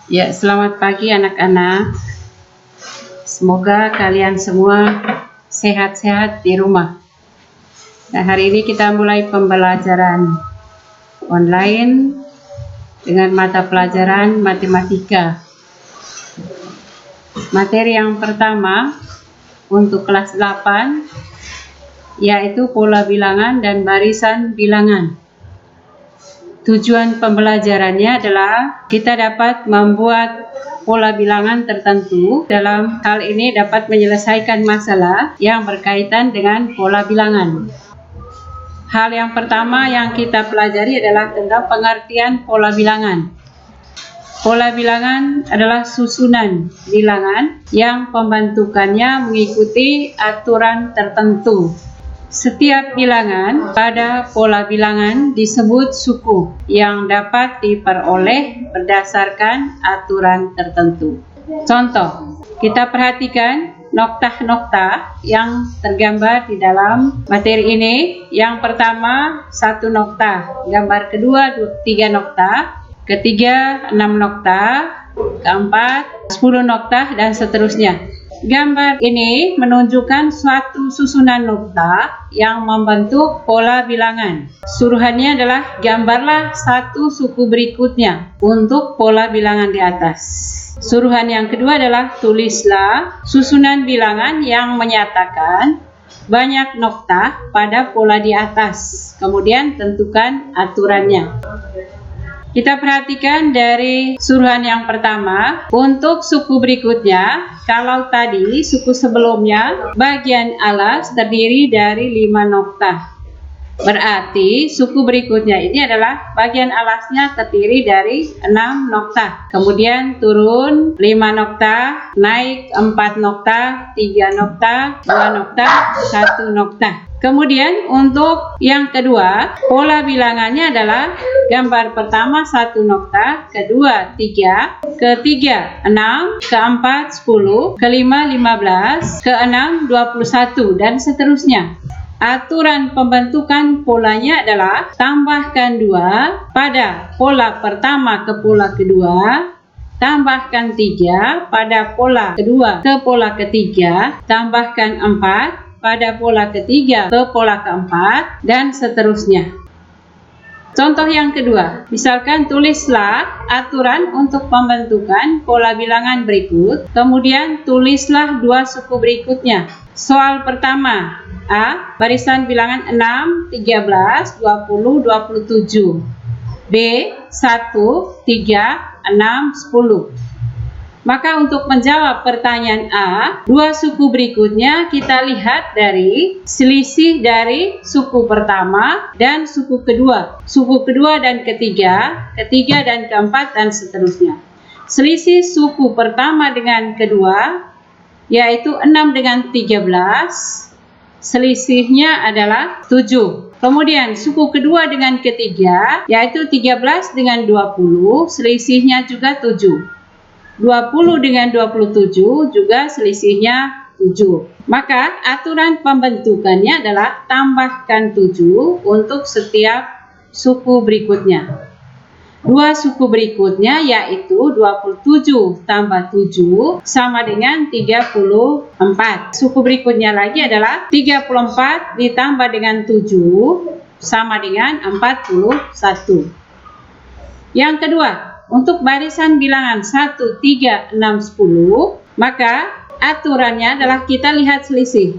Ya, selamat pagi anak-anak. Semoga kalian semua sehat-sehat di rumah. Nah, hari ini kita mulai pembelajaran online dengan mata pelajaran matematika. Materi yang pertama untuk kelas 8 yaitu pola bilangan dan barisan bilangan. Tujuan pembelajarannya adalah kita dapat membuat pola bilangan tertentu. Dalam hal ini dapat menyelesaikan masalah yang berkaitan dengan pola bilangan. Hal yang pertama yang kita pelajari adalah tentang pengertian pola bilangan. Pola bilangan adalah susunan bilangan yang pembentukannya mengikuti aturan tertentu. Setiap bilangan pada pola bilangan disebut suku yang dapat diperoleh berdasarkan aturan tertentu. Contoh, kita perhatikan noktah-noktah yang tergambar di dalam materi ini. Yang pertama 1 nokta, gambar kedua 3 nokta, ketiga 6 nokta, keempat 10 nokta, dan seterusnya. Gambar ini menunjukkan suatu susunan nokta yang membentuk pola bilangan. Suruhannya adalah gambarlah satu suku berikutnya untuk pola bilangan di atas. Suruhan yang kedua adalah tulislah susunan bilangan yang menyatakan banyak nokta pada pola di atas. Kemudian tentukan aturannya. Kita perhatikan dari suruhan yang pertama. Untuk suku berikutnya, kalau tadi suku sebelumnya bagian alas terdiri dari 5 nokta, berarti suku berikutnya ini adalah bagian alasnya terdiri dari 6 nokta. Kemudian turun 5 nokta, naik 4 nokta, 3 nokta, 2 nokta, 1 nokta. Kemudian untuk yang kedua, pola bilangannya adalah gambar pertama 1 nokta, kedua 3, ketiga 6, keempat 10, kelima 15, keenam 21, dan seterusnya. Aturan pembentukan polanya adalah tambahkan 2 pada pola pertama ke pola kedua, tambahkan 3 pada pola kedua ke pola ketiga, tambahkan 4 pada pola ketiga ke pola keempat, dan seterusnya. Contoh yang kedua, misalkan tulislah aturan untuk pembentukan pola bilangan berikut, kemudian tulislah 2 suku berikutnya. Soal pertama, A. Barisan bilangan 6, 13, 20, 27. B. 1, 3, 6, 10. Maka untuk menjawab pertanyaan A, 2 suku berikutnya kita lihat dari selisih dari suku pertama dan suku kedua. Suku kedua dan ketiga, ketiga dan keempat, dan seterusnya. Selisih suku pertama dengan kedua, yaitu 6 dengan 13, selisihnya adalah 7. Kemudian suku kedua dengan ketiga, yaitu 13 dengan 20, selisihnya juga 7. 20 dengan 27 juga selisihnya 7. Maka aturan pembentukannya adalah tambahkan 7 untuk setiap suku berikutnya. 2 suku berikutnya yaitu 27 tambah 7 sama dengan 34. Suku berikutnya lagi adalah 34 ditambah dengan 7 sama dengan 41. Yang kedua, untuk barisan bilangan 1, 3, 6, 10, maka aturannya adalah kita lihat selisih.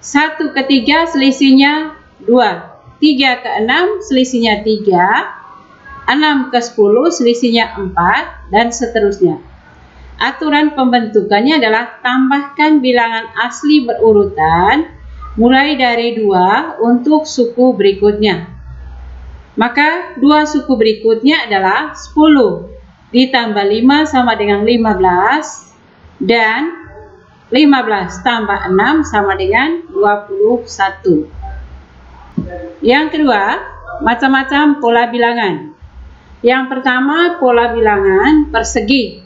1 ke 3 selisihnya 2, 3 ke 6 selisihnya 3, 6 ke 10 selisihnya 4, dan seterusnya. Aturan pembentukannya adalah tambahkan bilangan asli berurutan mulai dari 2 untuk suku berikutnya. Maka 2 suku berikutnya adalah 10 ditambah 5 sama dengan 15, dan 15 tambah 6 sama dengan 21. Yang kedua, macam-macam pola bilangan. Yang pertama, pola bilangan persegi.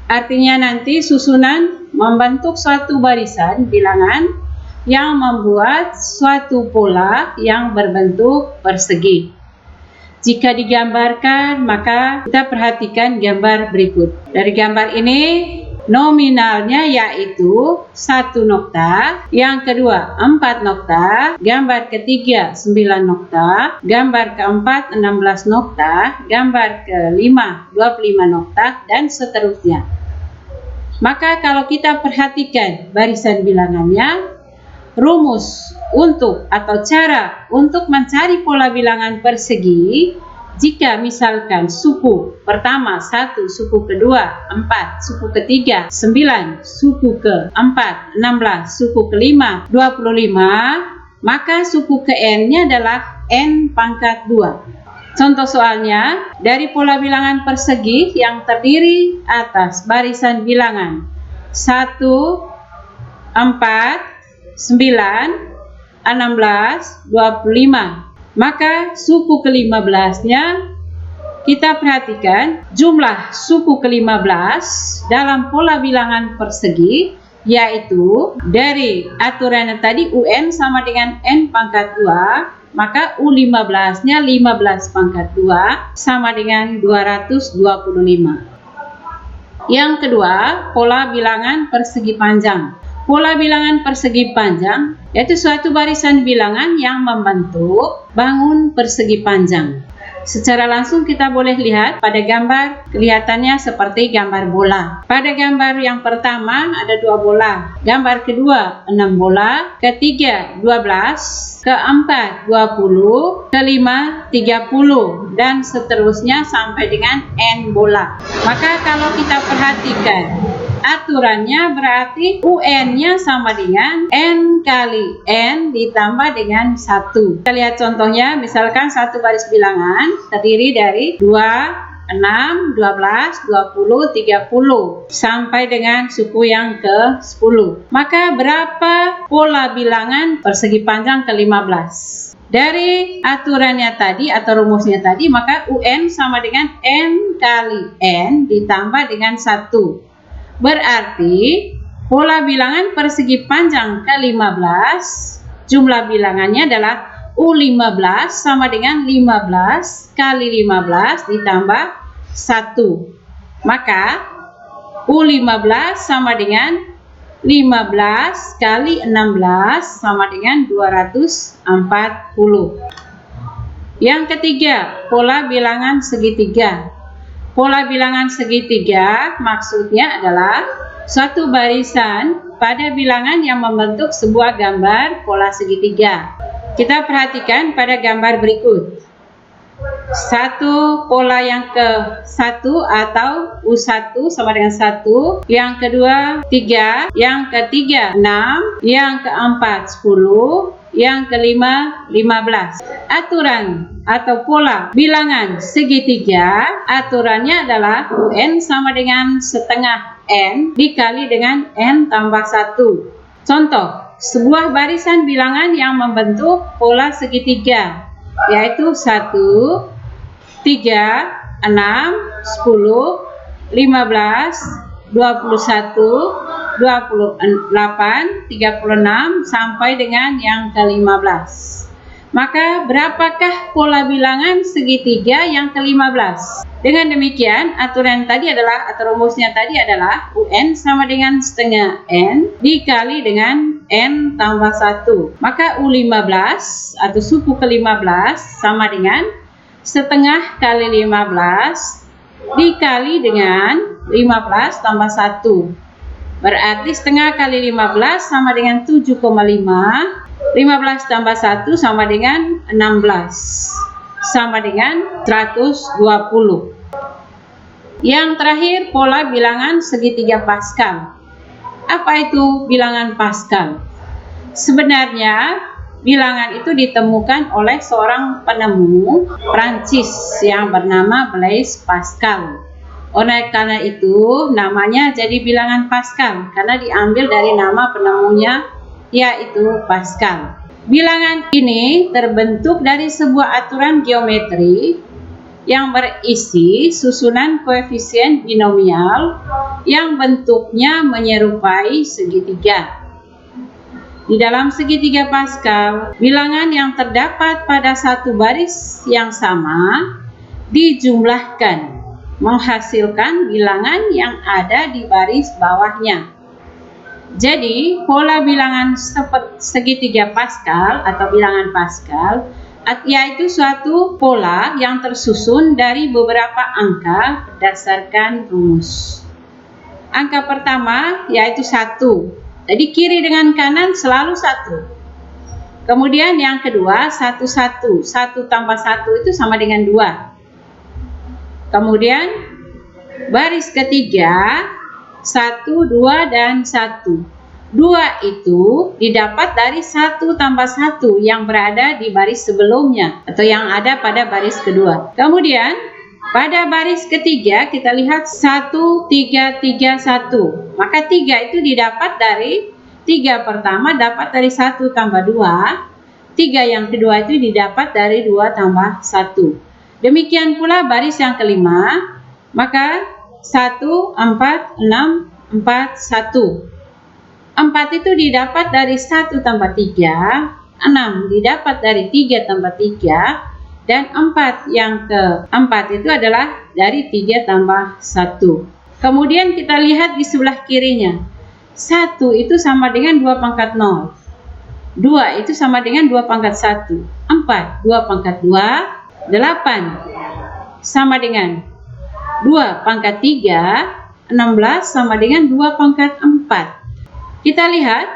Artinya nanti susunan membentuk suatu barisan bilangan yang membuat suatu pola yang berbentuk persegi. Jika digambarkan, maka kita perhatikan gambar berikut. Dari gambar ini, nominalnya yaitu 1 nokta, yang kedua 4 nokta, gambar ketiga 9 nokta, gambar keempat 16 nokta, gambar kelima 25 nokta, dan seterusnya. Maka kalau kita perhatikan barisan bilangannya, rumus untuk atau cara untuk mencari pola bilangan persegi, jika misalkan suku pertama 1, suku kedua 4, suku ketiga 9, suku keempat 16, suku kelima 25, maka suku ke n-nya adalah n pangkat 2. Contoh soalnya, dari pola bilangan persegi yang terdiri atas barisan bilangan 1, 4, 9, 16, 25. Maka suku ke-15-nya kita perhatikan jumlah suku ke-15 dalam pola bilangan persegi, yaitu dari aturan tadi UN sama dengan N pangkat 2, maka U15-nya 15 pangkat 2 sama dengan 225. Yang kedua, pola bilangan persegi panjang. Pola bilangan persegi panjang yaitu suatu barisan bilangan yang membentuk bangun persegi panjang. Secara langsung kita boleh lihat pada gambar, kelihatannya seperti gambar bola. Pada gambar yang pertama ada 2 bola, gambar kedua 6 bola, ketiga 12, keempat 20, kelima 30, dan seterusnya sampai dengan n bola. Maka kalau kita perhatikan aturannya berarti UN-nya sama dengan N kali N ditambah dengan 1. Kita lihat contohnya, misalkan satu baris bilangan terdiri dari 2, 6, 12, 20, 30 sampai dengan suku yang ke-10. Maka berapa pola bilangan persegi panjang ke-15? Dari aturannya tadi atau rumusnya tadi, maka UN sama dengan N kali N ditambah dengan 1. Berarti pola bilangan persegi panjang ke-15 jumlah bilangannya adalah U15 sama dengan 15 kali 15 ditambah 1. Maka U15 sama dengan 15 kali 16 sama dengan 240. Yang ketiga, pola bilangan segitiga. Pola bilangan segitiga maksudnya adalah suatu barisan pada bilangan yang membentuk sebuah gambar pola segitiga. Kita perhatikan pada gambar berikut. Satu pola yang ke-1 atau U1 sama dengan 1, yang kedua 3, yang ketiga 6, yang keempat 10, yang kelima 15. Aturan atau pola bilangan segitiga, aturannya adalah UN sama dengan setengah N dikali dengan N tambah 1. Contoh, sebuah barisan bilangan yang membentuk pola segitiga, yaitu 1, 3, 6, 10, 15, 21, 28, 36 sampai dengan yang ke-15. Maka berapakah pola bilangan segitiga yang ke-15? Dengan demikian, aturan tadi adalah atau rumusnya tadi adalah UN sama dengan setengah N dikali dengan N tambah 1. Maka U15 atau suku ke-15 sama dengan setengah kali 15 dikali dengan 15 tambah 1. Berarti setengah kali 15 sama dengan 7,5. 15 tambah 1 sama dengan 16. Sama dengan 120. Yang terakhir, pola bilangan segitiga Pascal. Apa itu bilangan Pascal? Sebenarnya bilangan itu ditemukan oleh seorang penemu Prancis yang bernama Blaise Pascal. Oleh karena itu namanya jadi bilangan Pascal karena diambil dari nama penemunya, yaitu Pascal. Bilangan ini terbentuk dari sebuah aturan geometri yang berisi susunan koefisien binomial yang bentuknya menyerupai segitiga. Di dalam segitiga Paskal, bilangan yang terdapat pada satu baris yang sama dijumlahkan, menghasilkan bilangan yang ada di baris bawahnya. Jadi, pola bilangan segitiga Paskal atau bilangan Paskal yaitu suatu pola yang tersusun dari beberapa angka berdasarkan rumus. Angka pertama yaitu 1. Jadi kiri dengan kanan selalu 1. Kemudian yang kedua 1, 1. 1 tambah 1 itu sama dengan 2. Kemudian baris ketiga 1, 2, dan 1. 2 itu didapat dari 1 tambah 1 yang berada di baris sebelumnya atau yang ada pada baris kedua. Kemudian pada baris ketiga kita lihat 1, 3, 3, 1. Maka 3 itu didapat dari 3 pertama dapat dari 1 tambah 2. 3 yang kedua itu didapat dari 2 tambah 1. Demikian pula baris yang kelima. Maka 1, 4, 6, 4, 1. 4 itu didapat dari 1 tambah 3. 6 didapat dari 3 tambah 3. Dan 4 yang keempat itu adalah dari 3 tambah 1. Kemudian kita lihat di sebelah kirinya. 1 itu sama dengan 2 pangkat 0. 2 itu sama dengan 2 pangkat 1. 4, 2 pangkat 2. 8 sama dengan 2 pangkat 3. 16 sama dengan 2 pangkat 4. Kita lihat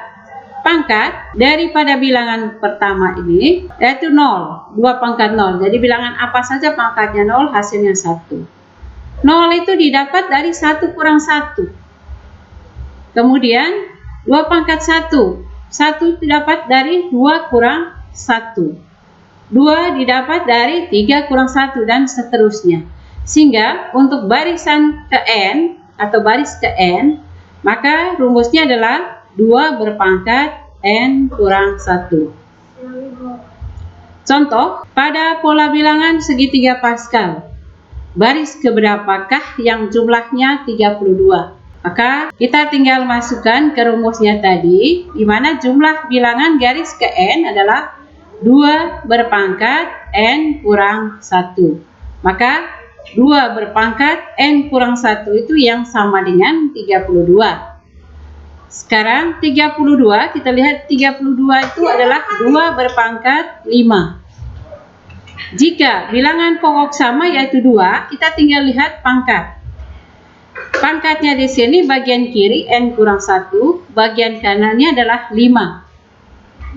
pangkat daripada bilangan pertama ini yaitu 0, 2 pangkat 0. Jadi bilangan apa saja pangkatnya 0 hasilnya 1. 0 itu didapat dari 1 kurang 1. Kemudian 2 pangkat 1. 1 didapat dari 2 kurang 1. 2 didapat dari 3 kurang 1 dan seterusnya. Sehingga untuk barisan ke N atau baris ke N, maka rumusnya adalah 2 berpangkat N kurang 1. Contoh, pada pola bilangan segitiga Paskal, baris keberapakah yang jumlahnya 32? Maka kita tinggal masukkan ke rumusnya tadi, di mana jumlah bilangan garis ke N adalah 2 berpangkat N kurang 1. Maka 2 berpangkat N kurang 1 itu yang sama dengan 32. Sekarang 32, kita lihat 32 itu adalah 2 berpangkat 5. Jika bilangan pokok sama yaitu 2, kita tinggal lihat pangkat. Pangkatnya di sini bagian kiri N kurang 1, bagian kanannya adalah 5.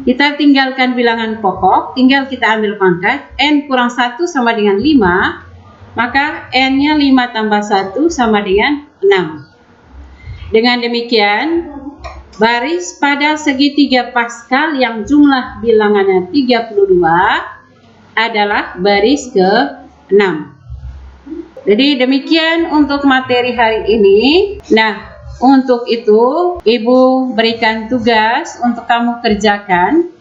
Kita tinggalkan bilangan pokok, tinggal kita ambil pangkat. N kurang 1 sama dengan 5, maka N-nya 5 tambah 1 sama dengan 6. Dengan demikian, baris pada segitiga Paskal yang jumlah bilangannya 32 adalah baris ke-6. Jadi demikian untuk materi hari ini. Nah, untuk itu Ibu berikan tugas untuk kamu kerjakan,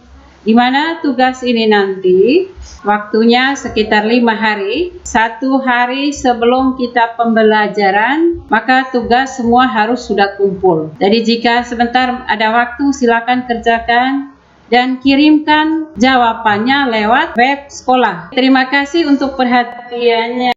di mana tugas ini nanti waktunya sekitar 5 hari. 1 hari sebelum kita pembelajaran, maka tugas semua harus sudah kumpul. Jadi jika sebentar ada waktu, silakan kerjakan dan kirimkan jawabannya lewat web sekolah. Terima kasih untuk perhatiannya.